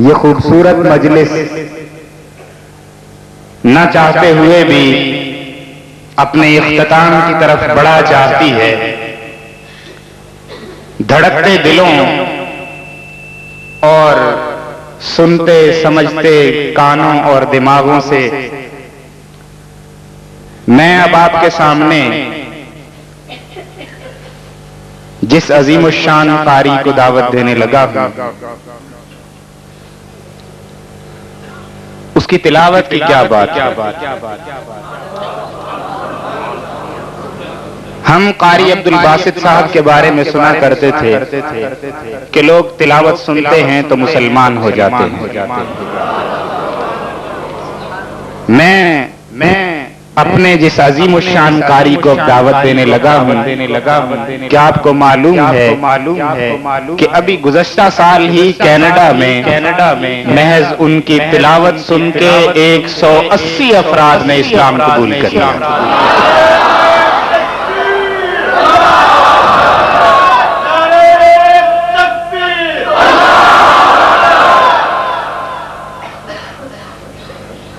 یہ خوبصورت مجلس نہ چاہتے ہوئے بھی اپنے اختتام کی طرف بڑھا چاہتی ہے. دھڑکتے دلوں اور سنتے سمجھتے کانوں اور دماغوں سے میں اب آپ کے سامنے جس عظیم الشان قاری کو دعوت دینے لگا ہوں، اس کی تلاوت کی کیا بات ہے. ہم قاری عبد الباسط صاحب کے بارے میں سنا کرتے تھے کہ لوگ تلاوت سنتے ہیں تو مسلمان ہو جاتے ہیں. میں اپنے جس عظیم الشان قاری کو دعوت دینے لگا ہوں، کیا آپ کو معلوم ہے کہ ابھی گزشتہ سال ہی کینیڈا میں محض ان کی تلاوت سن کے 180 افراد نے اسلام قبول کر لیا.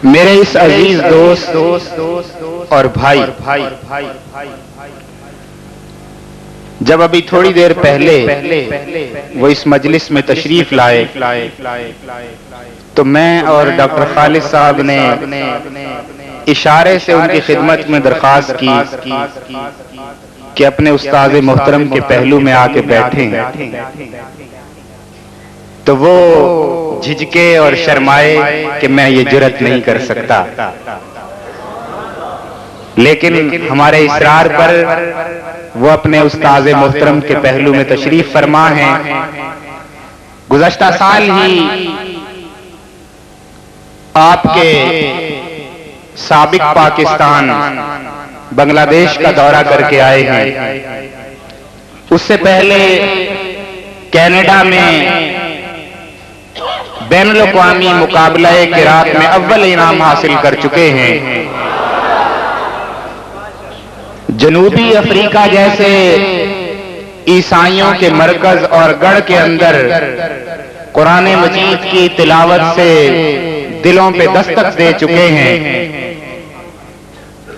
میرے اس عزیز دوست اور بھائی، جب ابھی تھوڑی دیر پہلے وہ اس مجلس میں تشریف لائے تو میں اور ڈاکٹر خالد صاحب نے اشارے سے ان کی خدمت میں درخواست کی کہ اپنے استاد محترم کے پہلو میں آ کے بیٹھیں، تو وہ جھجکے اور شرمائے کہ میں یہ جرات نہیں کر سکتا، لیکن ہمارے اصرار پر وہ اپنے استاد محترم کے پہلو میں تشریف فرما ہیں. گزشتہ سال ہی آپ کے سابق پاکستان بنگلہ دیش کا دورہ کر کے آئے ہیں. اس سے پہلے کینیڈا میں بین الاقوامی مقابلہ قرات میں اول انعام حاصل کر چکے ہیں. جنوبی افریقہ جیسے عیسائیوں کے مرکز اور گڑھ کے اندر قرآن مجید کی تلاوت سے دلوں پہ دستک دے چکے ہیں.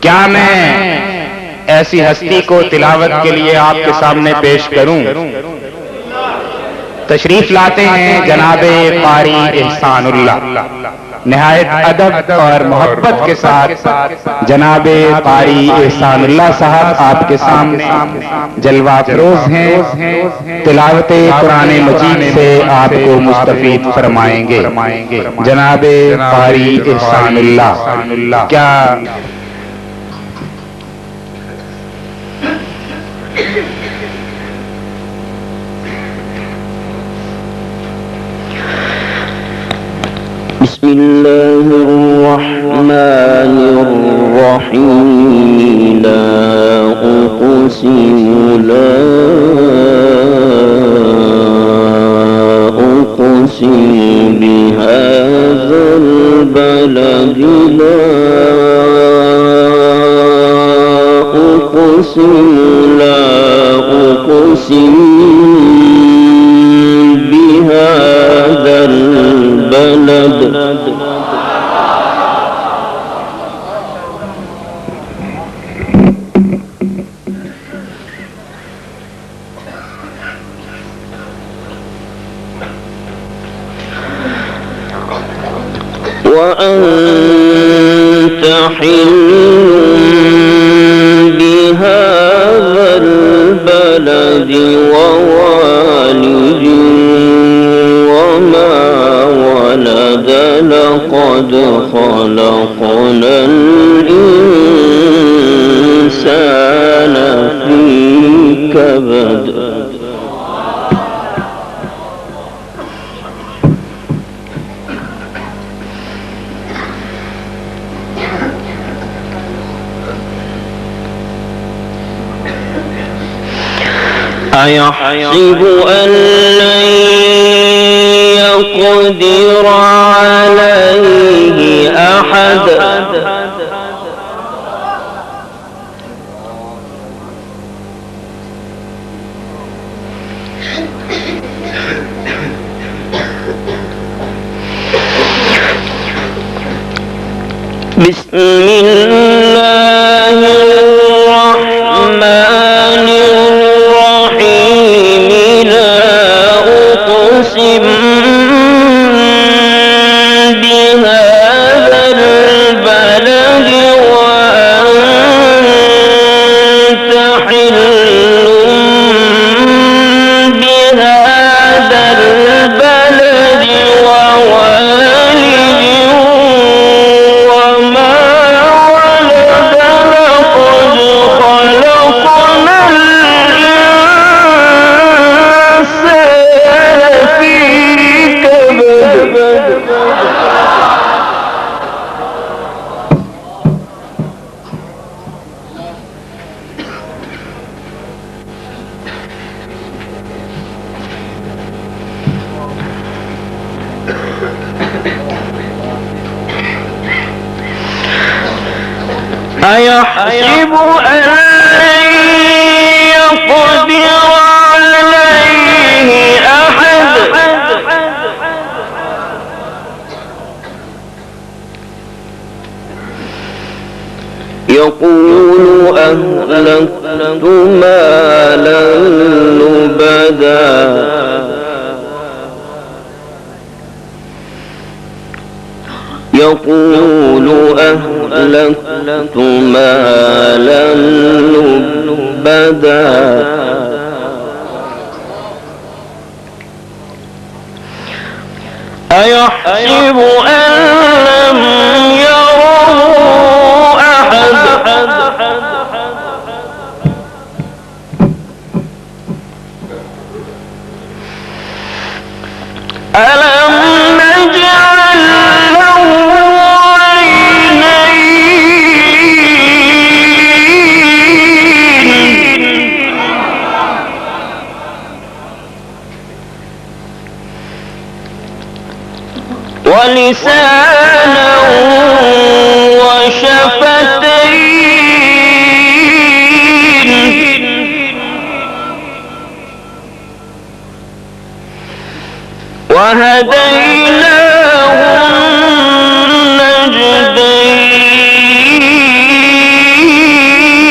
کیا میں ایسی ہستی کو تلاوت کے لیے آپ کے سامنے پیش کروں؟ تشریف لاتے ہیں جناب قاری احسان اللہ. نہایت ادب اور محبت کے ساتھ جناب قاری احسان اللہ صاحب آپ کے سامنے جلوہ افروز ہیں. تلاوت قرآن مجید سے آپ کو مستفید فرمائیں گے جناب قاری احسان اللہ. کیا بسم الله الرحمن الرحيم. لا أقسم بهذا البلد. لا أقسم بهذا البلد. وأنت حل بهذا البلد ووالد وما ولد. لقد خلقنا الإنسان في كبد. أيحسب أن لن يقدر عليه أحد. بسم الله الرحمن الرحيم لا أقسم بهذا البلد وأنت حل بهذا البلد ووالد وما ولد لقد خلقنا الإنسان في كبد أيحسب أن لن يقدر عليه أحد يقول أهلكت مالا لبدا يقول أهلكت مالا لبدا أيحسب أن لم يره أحد ألم نجعل له عينين ولسانا وشفتين وهديناه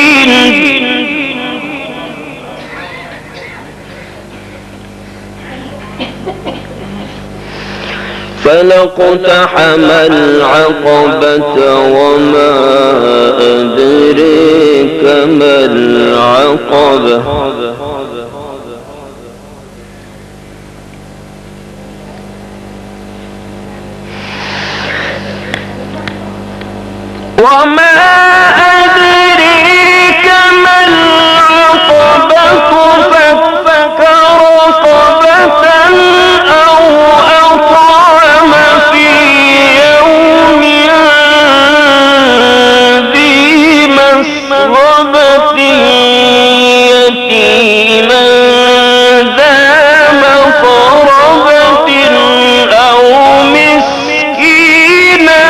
النجدين فلاقتحم العقبة وما أدريك ما العقبة وما أدريك ما العقبة فك رقبة أو أطعم في يوم ذي مسغبة يتيما ذا مقربة أو مسكينا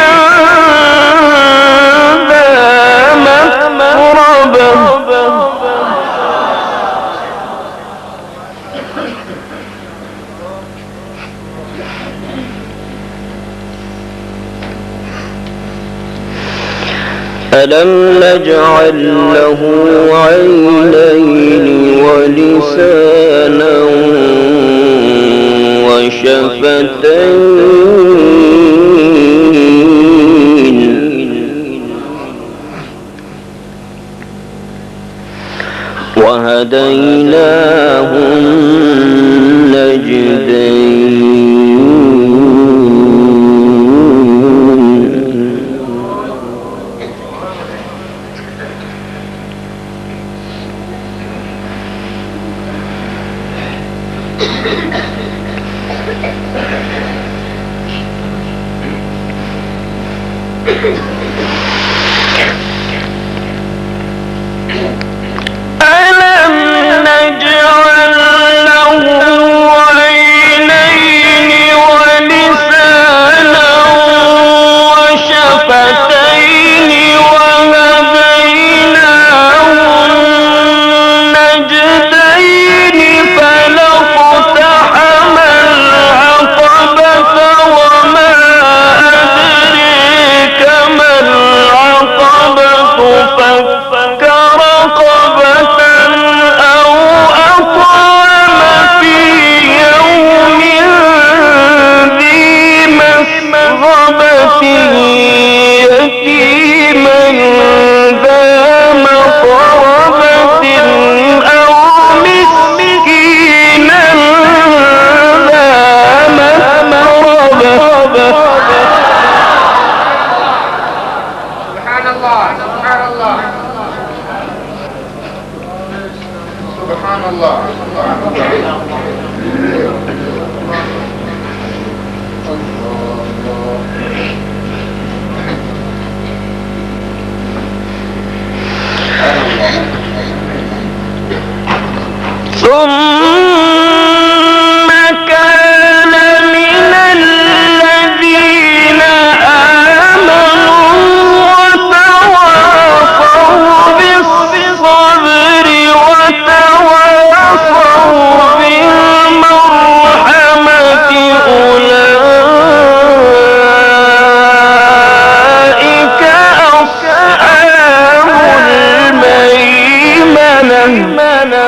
ألم نجعل له عينين ولسانا وشفتين وهديناه النجدين ألم نجعل له عينين ولسانا وشفتين وهديناه النجدين فلاقتحم العقبة وما أدريك ما رغبة يتيما ذا مقربة أو مسكينا ذا متربة. سبحان الله سبحان الله سبحان الله. ثم كان من الذين آمنوا وتواصوا بالصبر وتواصوا بالمرحمة أولئك أصحاب الميمنة.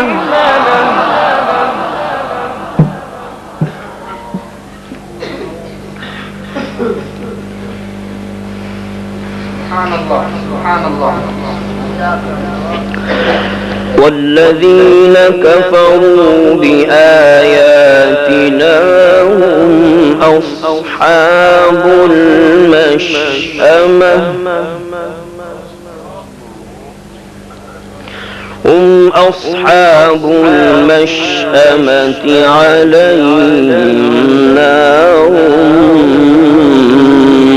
سبحان الله سبحان الله. والذين كفروا بآياتنا هم أصحاب المشأمة هم أصحاب المشأمة عليهم نار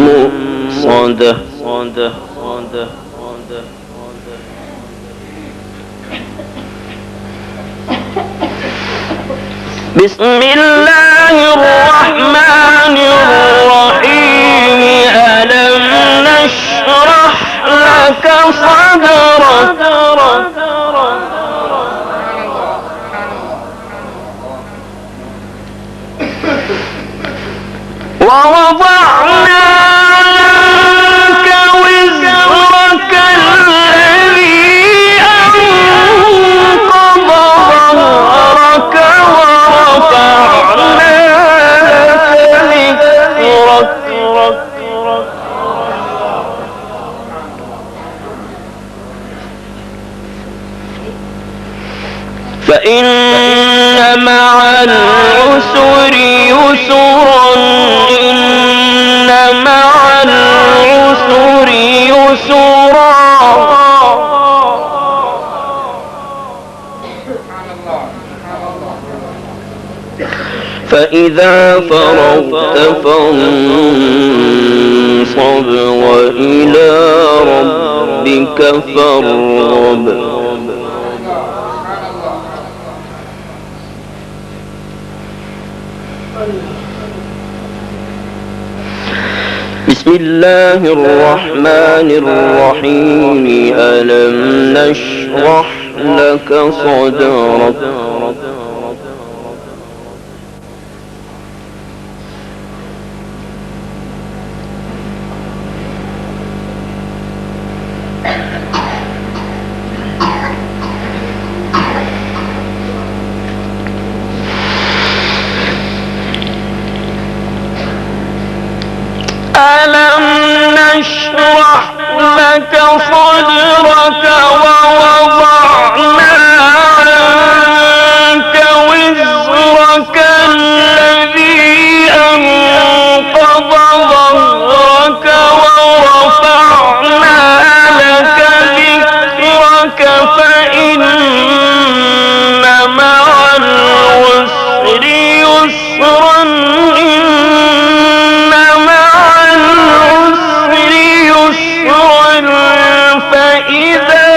مؤصدة. بسم الله الرحمن الرحيم. ألم نشرح لك صدرك ووضعنا عنك وزرك الذي أنقض ظهرك ورفعنا لك ذكرك. فإن مع العسر يسرا إن مع العسر يسرا. فإذا فرغت فانصب وإلى ربك فارغب. بسم الله الرحمن الرحيم. ألم نشرح لك صدرك ألم نشرح لك صدرك ووضعنا عنك وزرك الذي أنقض ظهرك ورفعنا لك ذكرك. فإن مع العسر يسرا فإذا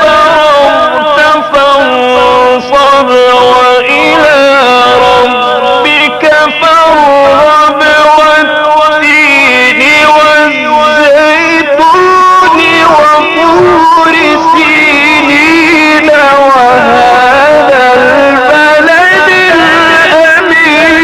فرغت فانصب وإلى ربك فارغب. والتين والزيتون وطور سينين وهذا البلد الأمين.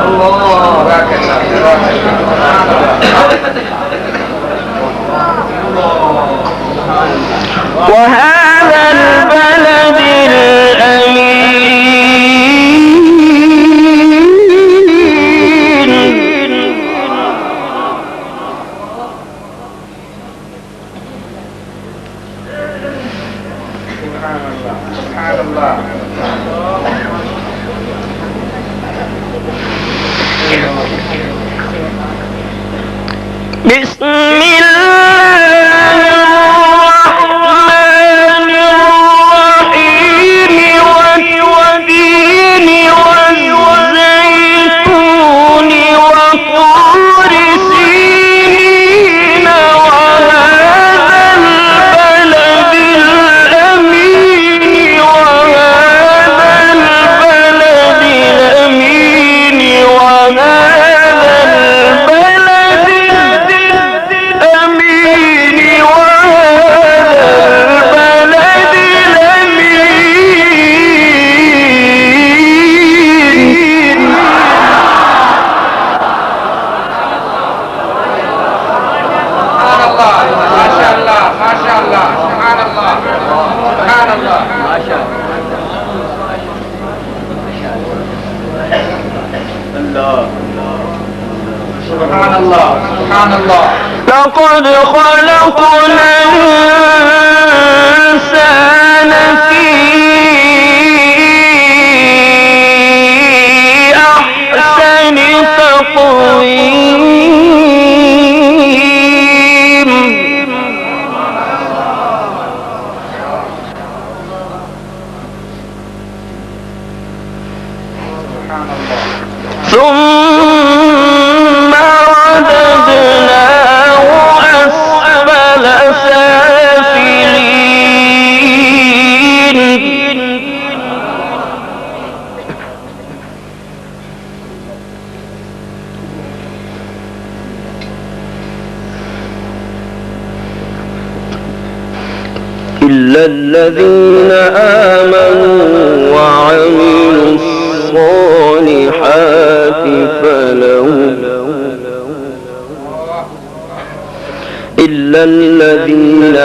الله وهذا البلد الأمين. سبحان الله. بسم الله الرحمن الرحيم والتين والزيتون وطور سينين وهذا البلد الأمين وهذا البلد الأمين وهذا البلد الأمين سبحان الله. سبحان الله. لقد خلقنا الإنسان في أحسن تقويم. ثم رددناه أسفل سافلين. إلا الذين آمنوا وعملوا الصالحات فلهم إلا الذين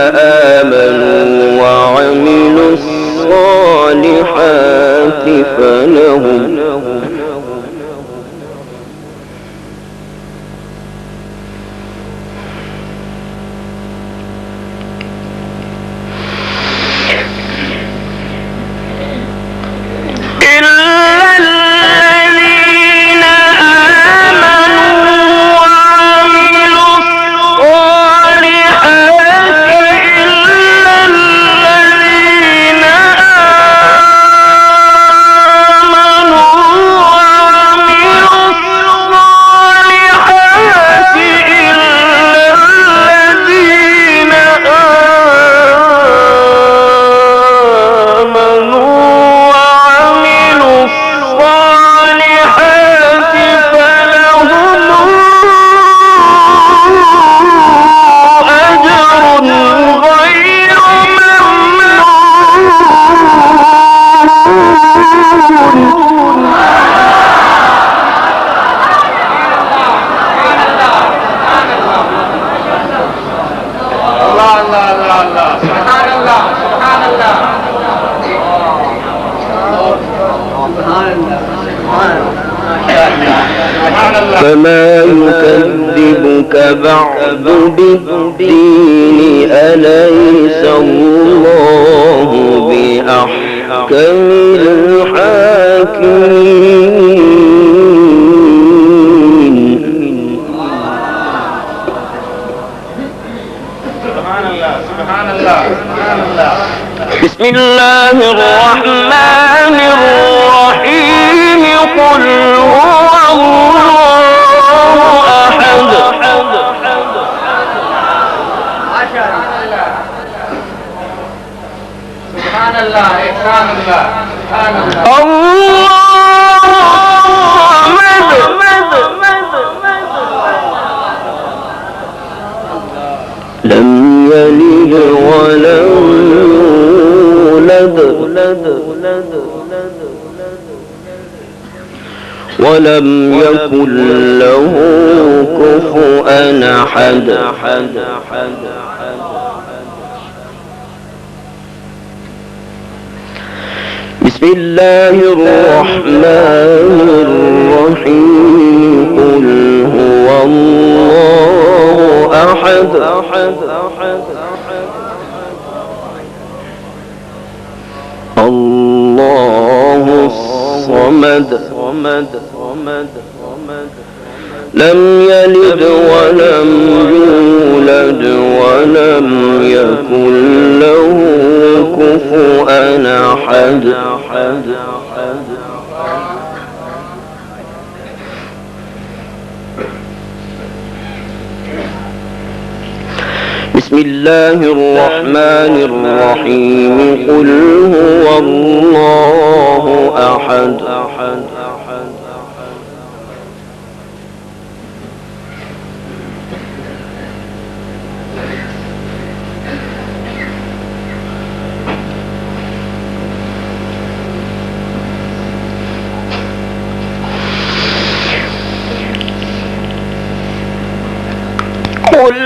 آمنوا وعملوا الصالحات فلهم فما يكذبك بعد بالدين أليس الله بأحكم الحاكمين. سبحان الله. سبحان الله. سبحان الله. بسم الله الرحمن الرحيم. قل هو الله أحد. سبحان الله. إحسان الله. سبحان الله. الله الصمد لم يلد ولم يولد ولم يكن له كفؤا أحد. بسم الله الرحمن الرحيم قل هو الله أحد الله الصمد لم يلد ولم يولد ولم يكن له كفؤا أحد. بسم الله الرحمن الرحيم قل هو الله أحد قل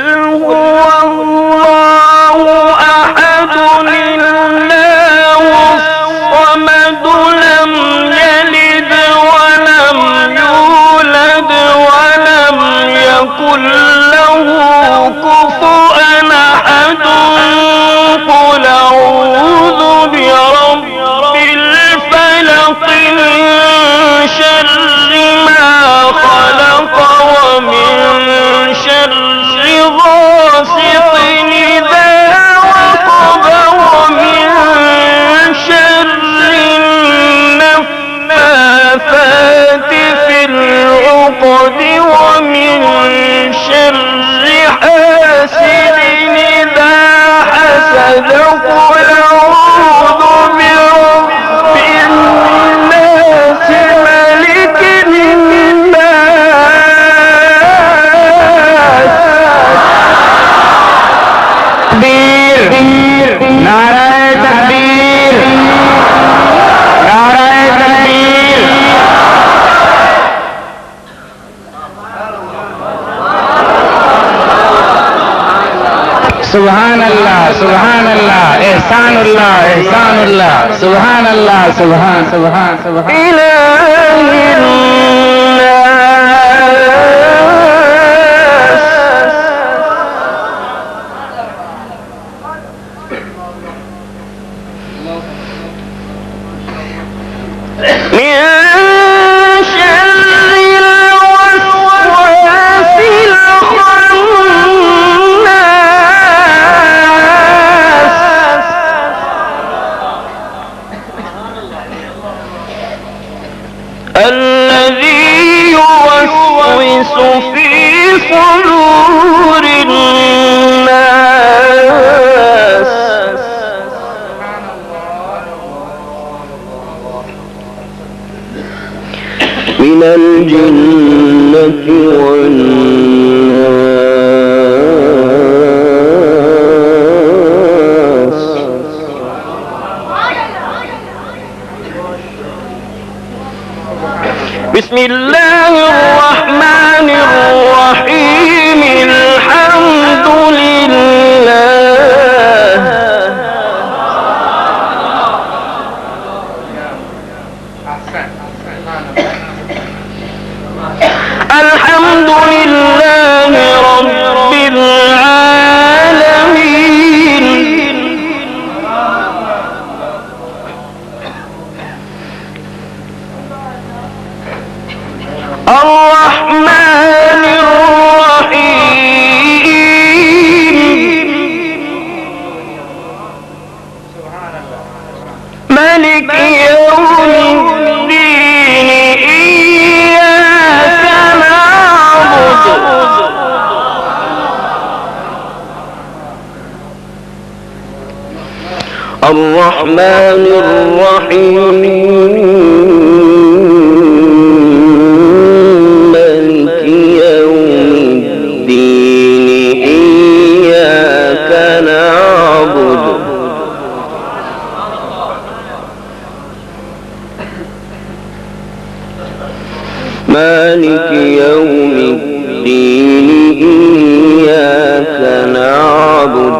هو الله أحد الله الصمد لم يلد ولم يولد ولم يكن له كفؤا أحد. قل أعوذ برب الفلق من شر ما خلق ومن شر غاسق إذا وقب ومن شر النفاثات في العقد ومن شر حاسد إذا حسد. قل أعوذ برب الناس ملك الناس. नाराए तकबीर, नाराए तकबीर। सुभान अल्लाह, सुभान अल्लाह, एहसानुल्लाह, एहसानुल्लाह, सुभान अल्लाह, सुभान सुभान सुभान। الذي يوسوس في صدور الناس من الجنة والناس. بسم الله الرحمن الرحيم الحمد لله الحمد لله رب العالمين الرحمن الرحيم ملك يوم الدين إياك نعبد الرحمن الرحيم ملك يوم الدين إياك نعبد مالك يوم الدين إياك نعبد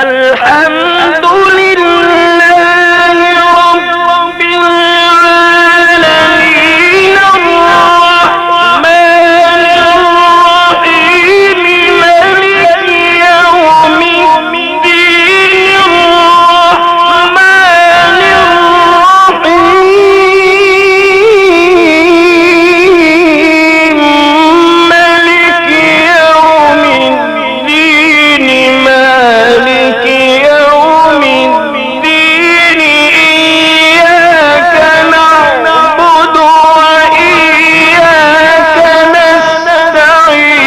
الحمد لله رب العالمين الرحمن الرحيم مالك يوم الدين الرحمن الرحيم مالك يوم الدين مالك يوم الدين إياك نعبد وإياك نستعين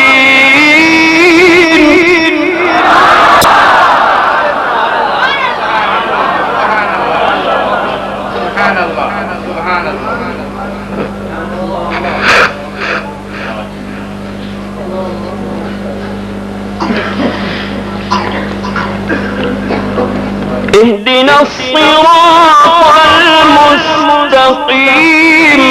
سبحان الله سبحان الله. اهدنا الصراط المستقيم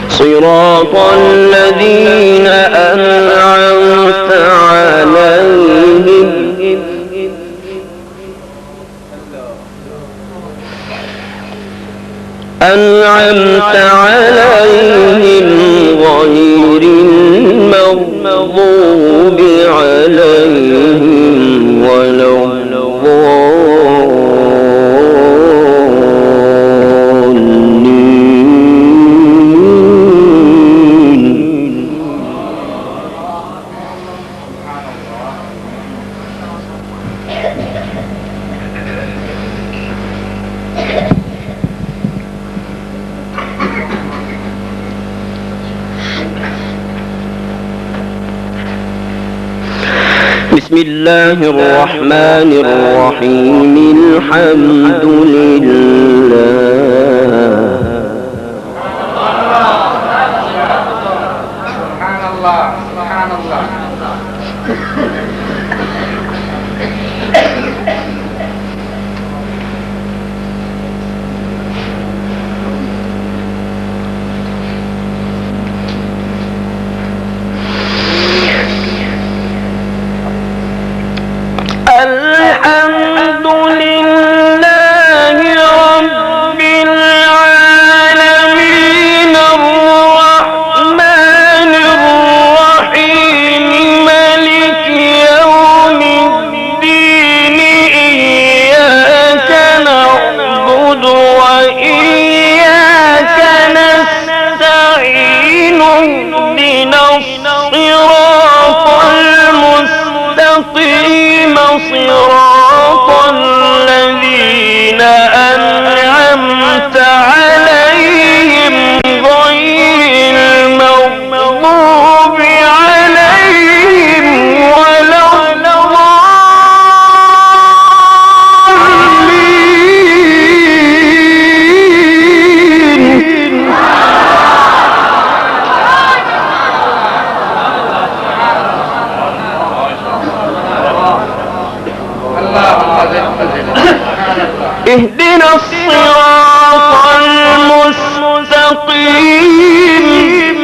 صراط الذين أنعمت عليهم غير المغضوب عليهم ولا الضالين. بسم الله الرحمن الرحيم الحمد لله سبحان الله سبحان الله. الحمد لله رب العالمين الرحمن الرحيم مالك يوم الدين إياك نعبد وإياك نستعين اهدنا الصراط المستقيم صراط الذين أنعمت عليهم غير المغضوب عليهم ولا الضالين. اهدنا الصراط المستقيم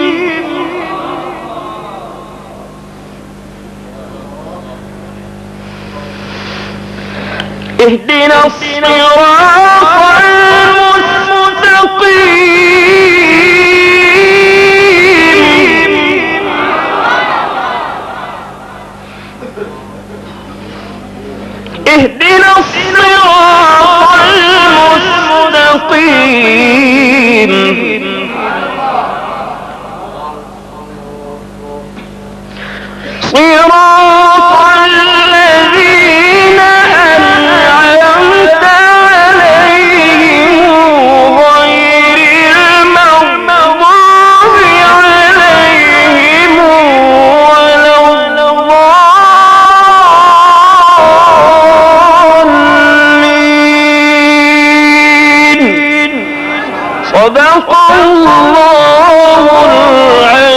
اهدنا الصراط المستقيم اهدنا الصراط المستقيم صراط الذين أنعمت عليهم غير المغضوب عليهم صدق الله العظيم.